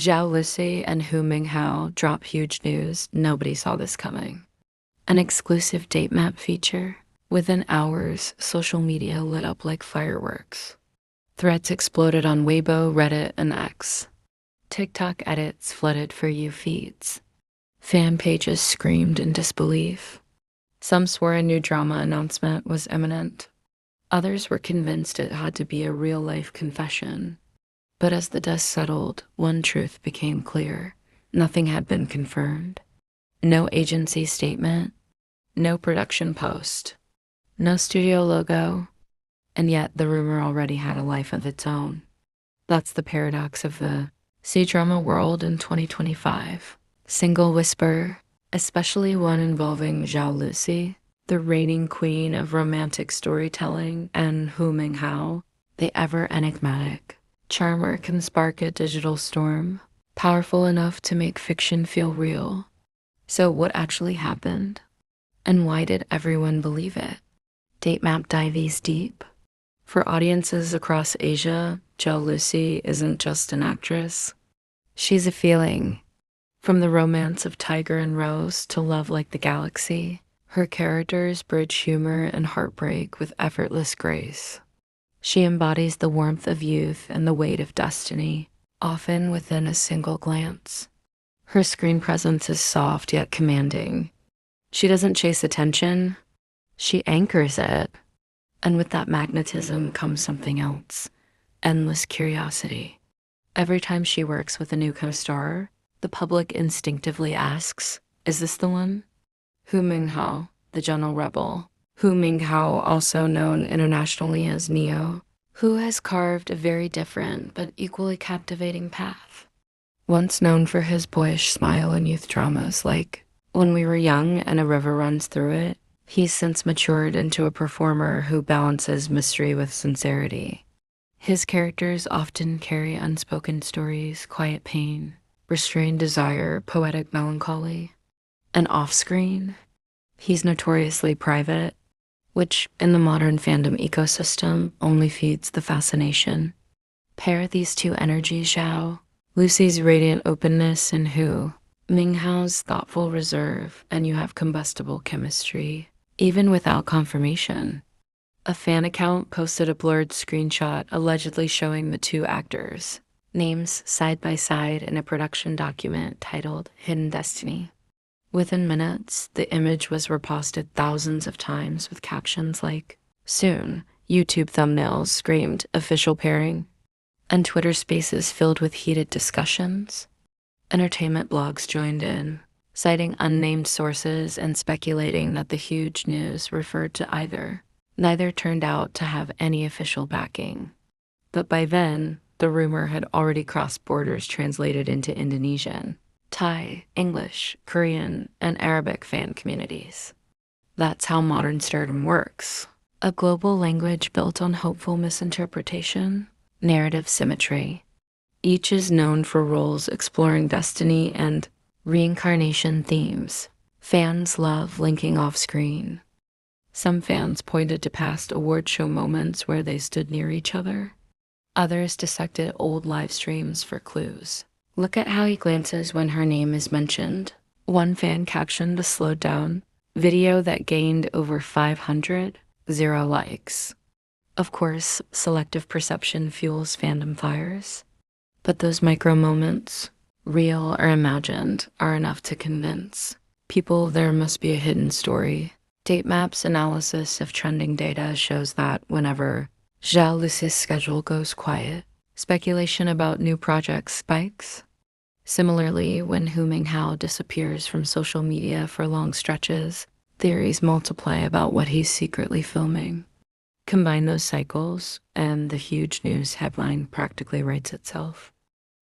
Zhao Lusi and Hou Minghao drop huge news. Nobody saw this coming. An exclusive date map feature. Within hours, social media lit up like fireworks. Threads exploded on Weibo, Reddit, and X. TikTok edits flooded For You feeds. Fan pages screamed in disbelief. Some swore a new drama announcement was imminent. Others were convinced it had to be a real-life confession. But as the dust settled, one truth became clear. Nothing had been confirmed. No agency statement, no production post, no studio logo, and yet the rumor already had a life of its own. That's the paradox of the C-drama world in 2025. Single whisper, especially one involving Zhao Lusi, the reigning queen of romantic storytelling, and Hou Minghao, the ever enigmatic charmer, can spark a digital storm, powerful enough to make fiction feel real. So what actually happened? And why did everyone believe it? Date map dives deep. For audiences across Asia, Zhao Lusi isn't just an actress. She's a feeling. From the romance of Tiger and Rose to Love Like the Galaxy, her characters bridge humor and heartbreak with effortless grace. She embodies the warmth of youth and the weight of destiny, often within a single glance. Her screen presence is soft yet commanding. She doesn't chase attention, she anchors it. And with that magnetism comes something else, endless curiosity. Every time she works with a new co-star, the public instinctively asks, is this the one? Hou Minghao, the gentle rebel. Hou Minghao, also known internationally as Neo, who has carved a very different but equally captivating path. Once known for his boyish smile in youth dramas like When We Were Young and A River Runs Through It, he's since matured into a performer who balances mystery with sincerity. His characters often carry unspoken stories, quiet pain, restrained desire, poetic melancholy. And off-screen, he's notoriously private, which in the modern fandom ecosystem only feeds the fascination. Pair these two energies, Zhao, Lucy's radiant openness, and Hou Minghao's thoughtful reserve, and you have combustible chemistry, even without confirmation. A fan account posted a blurred screenshot allegedly showing the two actors, names side by side in a production document titled Hidden Destiny. Within minutes, the image was reposted thousands of times with captions like, soon, YouTube thumbnails screamed official pairing, and Twitter spaces filled with heated discussions. Entertainment blogs joined in, citing unnamed sources and speculating that the huge news referred to either. Neither turned out to have any official backing. But by then, the rumor had already crossed borders translated into Indonesian, Thai, English, Korean, and Arabic fan communities. That's how modern stardom works. A global language built on hopeful misinterpretation, narrative symmetry. Each is known for roles exploring destiny and reincarnation themes. Fans love linking off-screen. Some fans pointed to past award show moments where they stood near each other. Others dissected old live streams for clues. Look at how he glances when her name is mentioned. One fan captioned a slowed down video that gained over 500, 0 likes. Of course, selective perception fuels fandom fires. But those micro moments, real or imagined, are enough to convince people there must be a hidden story. Date Map's analysis of trending data shows that whenever Zhao Lusi's schedule goes quiet, speculation about new projects spikes. Similarly, when Hou Minghao disappears from social media for long stretches, theories multiply about what he's secretly filming. Combine those cycles, and the huge news headline practically writes itself.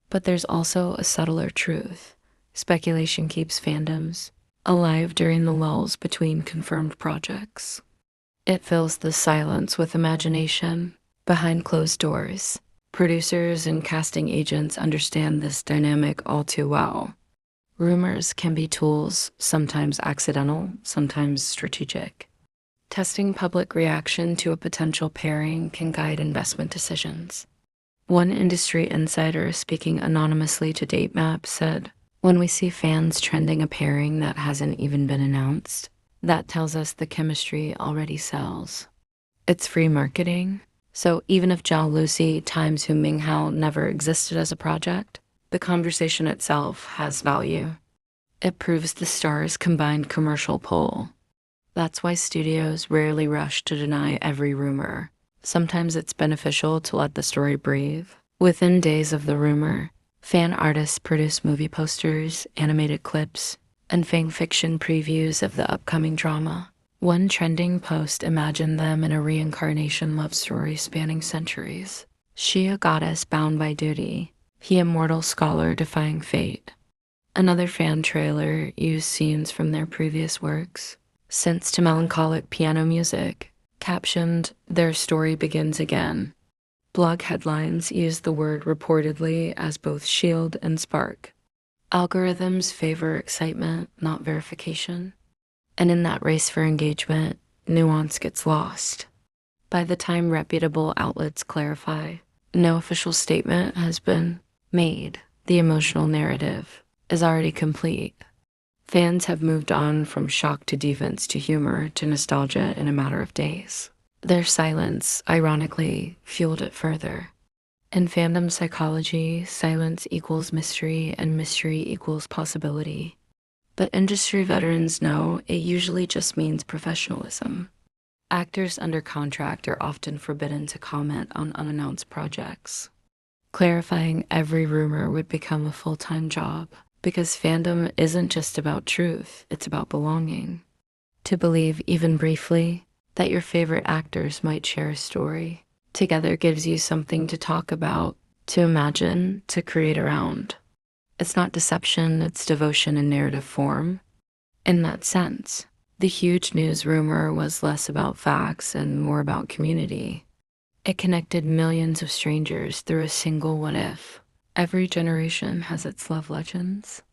But there's also a subtler truth. Speculation keeps fandoms alive during the lulls between confirmed projects. It fills the silence with imagination. Behind closed doors, producers and casting agents understand this dynamic all too well. Rumors can be tools, sometimes accidental, sometimes strategic. Testing public reaction to a potential pairing can guide investment decisions. One industry insider speaking anonymously to Datemap said, "When we see fans trending a pairing that hasn't even been announced, that tells us the chemistry already sells. It's free marketing. So even if Zhao Lusi times Hou Minghao never existed as a project, the conversation itself has value. It proves the stars' combined commercial pull. That's why studios rarely rush to deny every rumor. Sometimes it's beneficial to let the story breathe. Within days of the rumor, fan artists produce movie posters, animated clips, and fan fiction previews of the upcoming drama. One trending post imagined them in a reincarnation love story spanning centuries. She a goddess bound by duty, he a mortal scholar defying fate. Another fan trailer used scenes from their previous works, synths to melancholic piano music, captioned, "Their story begins again." Blog headlines used the word reportedly as both shield and spark. Algorithms favor excitement, not verification. And in that race for engagement, nuance gets lost. By the time reputable outlets clarify, no official statement has been made. The emotional narrative is already complete. Fans have moved on from shock to defense to humor to nostalgia in a matter of days. Their silence, ironically, fueled it further. In fandom psychology, silence equals mystery and mystery equals possibility. But industry veterans know it usually just means professionalism. Actors under contract are often forbidden to comment on unannounced projects. Clarifying every rumor would become a full-time job, because fandom isn't just about truth, it's about belonging. To believe, even briefly, that your favorite actors might share a story together gives you something to talk about, to imagine, to create around. It's not deception, it's devotion in narrative form. In that sense, the huge news rumor was less about facts and more about community. It connected millions of strangers through a single what if. Every generation has its love legends.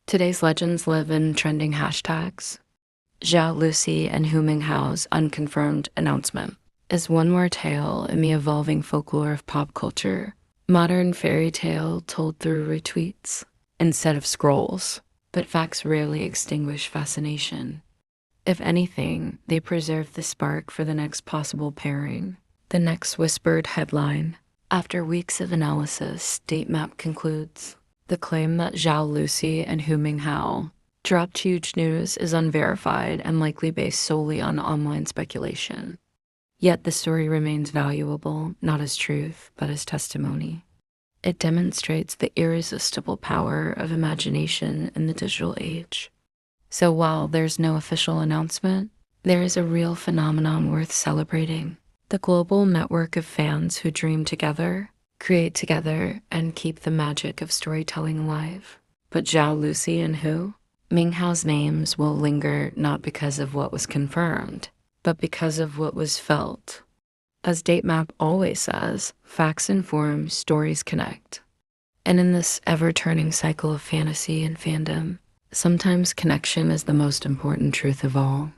Today's legends live in trending hashtags. Zhao Lusi and Hou Minghao's unconfirmed announcement is one more tale in the evolving folklore of pop culture. Modern fairy tale told through retweets instead of scrolls, but facts rarely extinguish fascination. If anything, they preserve the spark for the next possible pairing, the next whispered headline. After weeks of analysis, Datemap concludes, the claim that Zhao Lusi and Hou Minghao dropped huge news is unverified and likely based solely on online speculation. Yet the story remains valuable, not as truth, but as testimony. It demonstrates the irresistible power of imagination in the digital age. So while there's no official announcement, there is a real phenomenon worth celebrating. The global network of fans who dream together, create together, and keep the magic of storytelling alive. But Zhao Lusi and Hou Minghao's names will linger not because of what was confirmed, but because of what was felt. As Datemap always says, facts inform, stories connect. And in this ever-turning cycle of fantasy and fandom, sometimes connection is the most important truth of all.